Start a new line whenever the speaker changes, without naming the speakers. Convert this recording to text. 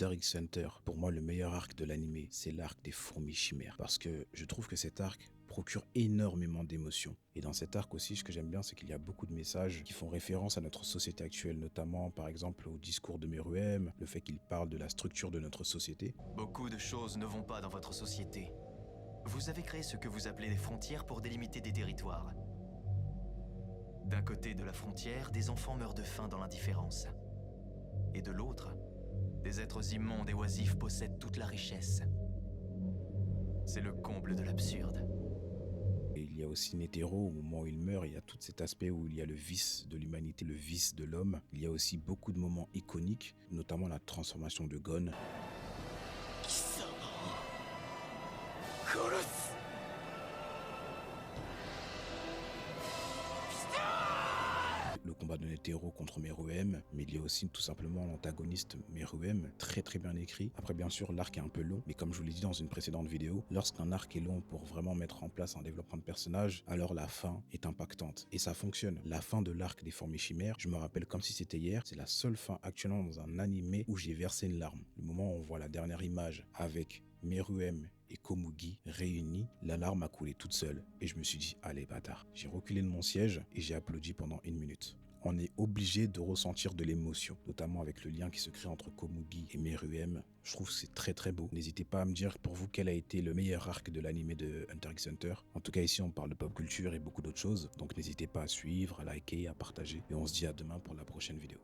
Hunter x Hunter, pour moi le meilleur arc de l'anime, c'est l'arc des fourmis chimères. Parce que je trouve que cet arc procure énormément d'émotions. Et dans cet arc aussi, ce que j'aime bien, c'est qu'il y a beaucoup de messages qui font référence à notre société actuelle, notamment par exemple au discours de Meruem, le fait qu'il parle de la structure de notre société.
Beaucoup de choses ne vont pas dans votre société. Vous avez créé ce que vous appelez des frontières pour délimiter des territoires. D'un côté de la frontière, des enfants meurent de faim dans l'indifférence. Et de l'autre, des êtres immondes et oisifs possèdent toute la richesse. C'est le comble de l'absurde.
Et il y a aussi Netero, au moment où il meurt, il y a tout cet aspect où il y a le vice de l'humanité, le vice de l'homme. Il y a aussi beaucoup de moments iconiques, notamment la transformation de Gon. Le combat de Netero contre Meruem, mais il y a aussi tout simplement l'antagoniste Meruem, très bien écrit. Après bien sûr l'arc est un peu long, mais comme je vous l'ai dit dans une précédente vidéo, lorsqu'un arc est long pour vraiment mettre en place un développement de personnage, alors la fin est impactante. Et ça fonctionne. La fin de l'arc des fourmis chimères, je me rappelle comme si c'était hier, c'est la seule fin actuellement dans un animé où j'ai versé une larme. Le moment où on voit la dernière image avec Meruem et Komugi réunis, la larme a coulé toute seule et je me suis dit allez bâtard. J'ai reculé de mon siège et j'ai applaudi pendant 1 minute. On est obligé de ressentir de l'émotion, notamment avec le lien qui se crée entre Komugi et Meruem. Je trouve que c'est très beau. N'hésitez pas à me dire pour vous quel a été le meilleur arc de l'anime de Hunter x Hunter. En tout cas ici on parle de pop culture et beaucoup d'autres choses, donc n'hésitez pas à suivre, à liker, à partager et on se dit à demain pour la prochaine vidéo.